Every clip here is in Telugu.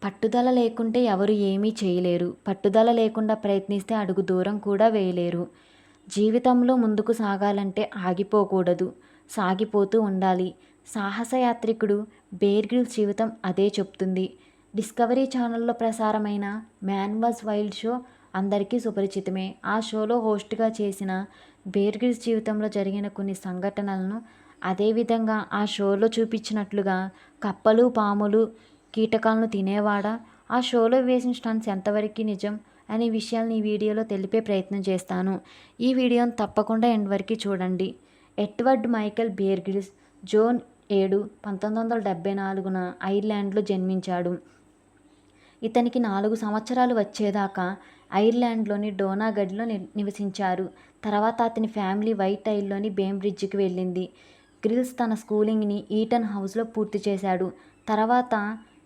పట్టుదల లేకుంటే ఎవరు ఏమీ చేయలేరు. పట్టుదల లేకుండా ప్రయత్నిస్తే అడుగు దూరం కూడా వేయలేరు. జీవితంలో ముందుకు సాగాలంటే ఆగిపోకూడదు. సాగిపోతూ ఉండాలి. సాహసయాత్రికుడు బేర్ గ్రిల్స్ జీవితం అదే చెప్తుంది. డిస్కవరీ ఛానల్లో ప్రసారమైన మ్యాన్ వాజ్ వైల్డ్ షో అందరికీ సుపరిచితమే. ఆ షోలో హోస్ట్గా చేసిన బేర్ గ్రిల్స్ జీవితంలో జరిగిన కొన్ని సంఘటనలను అదేవిధంగా ఆ షోలో చూపించినట్లుగా కప్పలు, పాములు, కీటకాలను తినేవాడా? ఆ షోలో వేసిన స్టంట్స్ ఎంతవరకు నిజం అనే విషయాలను ఈ వీడియోలో తెలిపే ప్రయత్నం చేస్తాను. ఈ వీడియోను తప్పకుండా ఎండ్ వరకు చూడండి. Edward Michael Bear Grylls June 7, 1974న ఐర్లాండ్లో జన్మించాడు. ఇతనికి 4 సంవత్సరాలు వచ్చేదాకా ఐర్లాండ్లోని డోనాగడ్లో నివసించారు. తర్వాత అతని ఫ్యామిలీ వైట్ ఐల్లోని బేంబ్రిడ్జ్కి వెళ్ళింది. గ్రిల్స్ తన స్కూలింగ్ని ఈటన్ హౌస్లో పూర్తి చేశాడు. తర్వాత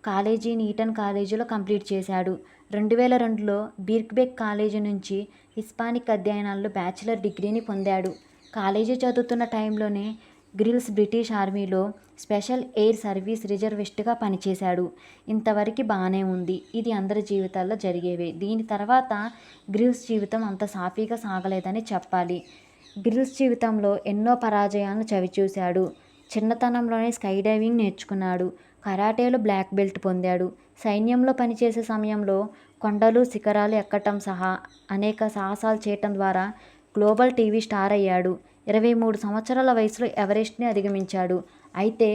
కాలేజీని ఈటన్ కాలేజీలో కంప్లీట్ చేశాడు. 2002లో బిర్క్బెక్ కాలేజీ నుంచి హిస్పానిక్ అధ్యయనాల్లో బ్యాచిలర్ డిగ్రీని పొందాడు. కాలేజీ చదువుతున్న టైంలోనే గ్రిల్స్ బ్రిటిష్ ఆర్మీలో స్పెషల్ ఎయిర్ సర్వీస్ రిజర్విస్ట్గా పనిచేశాడు. ఇంతవరకు బాగానే ఉంది. ఇది అందరి జీవితాల్లో జరిగేవే. దీని తర్వాత గ్రిల్స్ జీవితం అంత సాఫీగా సాగలేదని చెప్పాలి. గ్రిల్స్ జీవితంలో ఎన్నో పరాజయాలను చవిచూశాడు. చిన్నతనంలోనే స్కై డైవింగ్ నేర్చుకున్నాడు. కరాటేలో బ్లాక్ బెల్ట్ పొందాడు. సైన్యంలో పనిచేసే సమయంలో కొండలు, శిఖరాలు ఎక్కటం సహా అనేక సాహసాలు చేయటం ద్వారా గ్లోబల్ టీవీ స్టార్ అయ్యాడు. 23 సంవత్సరాల వయసులో ఎవరెస్ట్ని అధిగమించాడు. అయితే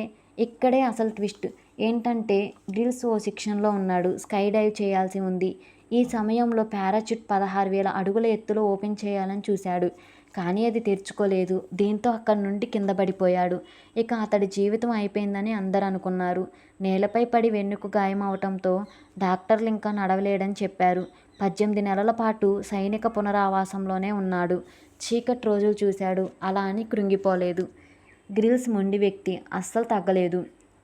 ఇక్కడే అసలు ట్విస్ట్ ఏంటంటే గ్రిల్స్ ఓ శిక్షణలో ఉన్నాడు. స్కై డైవ్ చేయాల్సి ఉంది. ఈ సమయంలో పారాచూట్ 16,000 అడుగుల ఎత్తులో ఓపెన్ చేయాలని చూశాడు. కానీ అది తెరుచుకోలేదు. దీంతో అక్కడి నుండి కింద పడిపోయాడు. ఇక అతడి జీవితం అయిపోయిందని అందరూ అనుకున్నారు. నేలపై పడి వెన్నుకు గాయమవటంతో డాక్టర్లు ఇంకా నడవలేడని చెప్పారు. 18 నెలల పాటు సైనిక పునరావాసంలోనే ఉన్నాడు. చీకటి రోజులు చూశాడు. అలా అని కృంగిపోలేదు. గ్రిల్స్ మొండి వ్యక్తి. అస్సలు తగ్గలేదు.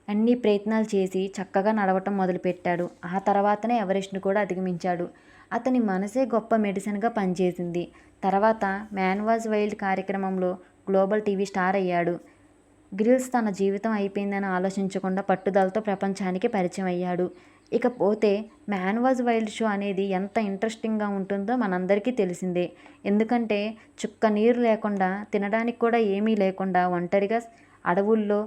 అన్ని ప్రయత్నాలు చేసి చక్కగా నడవటం మొదలుపెట్టాడు. ఆ తర్వాతనే ఎవరెస్ట్ను కూడా అధిగమించాడు. అతని మనసే గొప్ప మెడిసిన్గా పనిచేసింది. తర్వాత మ్యాన్ వాజ్ వైల్డ్ కార్యక్రమంలో గ్లోబల్ టీవీ స్టార్ అయ్యాడు. గ్రిల్స్ తన జీవితం అయిపోయిందని ఆలోచించకుండా పట్టుదలతో ప్రపంచానికి పరిచయం అయ్యాడు. ఇకపోతే మ్యాన్ వాజ్ వైల్డ్ షో అనేది ఎంత ఇంట్రెస్టింగ్గా ఉంటుందో మనందరికీ తెలిసిందే. ఎందుకంటే చుక్క నీరు లేకుండా, తినడానికి కూడా ఏమీ లేకుండా ఒంటరిగా అడవుల్లో,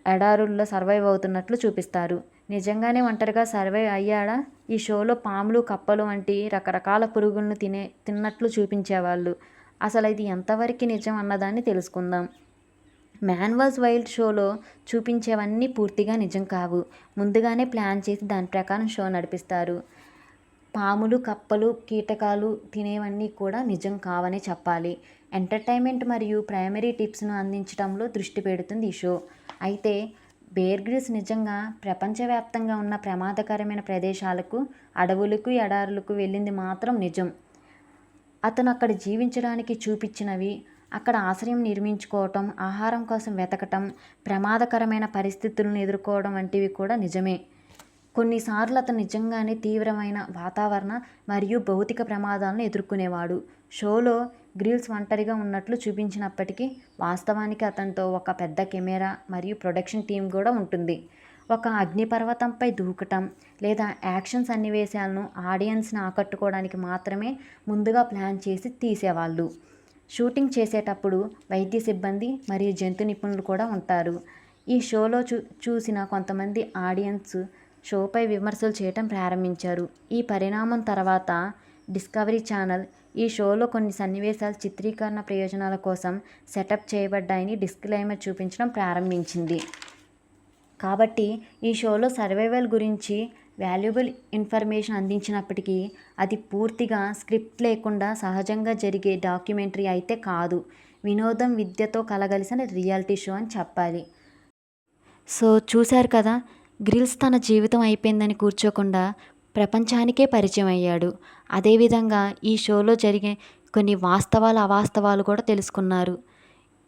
ఎడారుల్లో సర్వైవ్ అవుతున్నట్లు చూపిస్తారు. నిజంగానే ఒంటరిగా సర్వైవ్ అయ్యాడా? ఈ షోలో పాములు, కప్పలు వంటి రకరకాల పురుగులను తిన్నట్లు చూపించేవాళ్ళు. అసలు ఇది ఎంతవరకు నిజం అన్నదాన్ని తెలుసుకుందాం. మ్యాన్ వాజ్ వైల్డ్ షోలో చూపించేవన్నీ పూర్తిగా నిజం కావు. ముందుగానే ప్లాన్ చేసి దాని ప్రకారం షో నడిపిస్తారు. పాములు, కప్పలు, కీటకాలు తినేవన్నీ కూడా నిజం కావనే చెప్పాలి. ఎంటర్టైన్మెంట్ మరియు ప్రైమరీ టిప్స్ను అందించడంలో దృష్టి పెడుతుంది ఈ షో. అయితే బేర్ గ్రిల్స్ నిజంగా ప్రపంచవ్యాప్తంగా ఉన్న ప్రమాదకరమైన ప్రదేశాలకు, అడవులకు, ఎడారులకు వెళ్ళింది మాత్రం నిజం. అతను అక్కడ జీవించడానికి చూపించినవి, అక్కడ ఆశ్రయం నిర్మించుకోవటం, ఆహారం కోసం వెతకటం, ప్రమాదకరమైన పరిస్థితులను ఎదుర్కోవడం వంటివి కూడా నిజమే. కొన్నిసార్లు అతను నిజంగానే తీవ్రమైన వాతావరణ మరియు భౌతిక ప్రమాదాలను ఎదుర్కొనేవాడు. షోలో గ్రిల్స్ ఒంటరిగా ఉన్నట్లు చూపించినప్పటికీ వాస్తవానికి అతనితో ఒక పెద్ద కెమెరా మరియు ప్రొడక్షన్ టీం కూడా ఉంటుంది. ఒక అగ్నిపర్వతంపై దూకటం లేదా యాక్షన్ సన్నివేశాలను ఆడియన్స్ని ఆకట్టుకోవడానికి మాత్రమే ముందుగా ప్లాన్ చేసి తీసేవాళ్ళు. షూటింగ్ చేసేటప్పుడు వైద్య సిబ్బంది మరియు జంతు నిపుణులు కూడా ఉంటారు. ఈ షోలో చూసిన కొంతమంది ఆడియన్స్ షోపై విమర్శలు చేయటం ప్రారంభించారు. ఈ పరిణామం తర్వాత డిస్కవరీ ఛానల్ ఈ షోలో కొన్ని సన్నివేశాలు చిత్రీకరణ ప్రయోజనాల కోసం సెటప్ చేయబడ్డాయని డిస్క్లైమర్ చూపించడం ప్రారంభించింది. కాబట్టి ఈ షోలో సర్వైవల్ గురించి వాల్యుబుల్ ఇన్ఫర్మేషన్ అందించినప్పటికీ అది పూర్తిగా స్క్రిప్ట్ లేకుండా సహజంగా జరిగే డాక్యుమెంటరీ అయితే కాదు. వినోదం, విద్యతో కలగలిసిన రియాలిటీ షో అని చెప్పాలి. సో చూశారు కదా, గ్రిల్స్ తన జీవితం అయిపోయిందని కూర్చోకుండా ప్రపంచానికే పరిచయం అయ్యాడు. అదేవిధంగా ఈ షోలో జరిగే కొన్ని వాస్తవాలు, అవాస్తవాలు కూడా తెలుసుకున్నారు.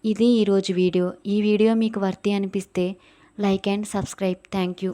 ఇది ఈరోజు వీడియో. ఈ వీడియో మీకు వర్తి అనిపిస్తే like and subscribe. Thank you.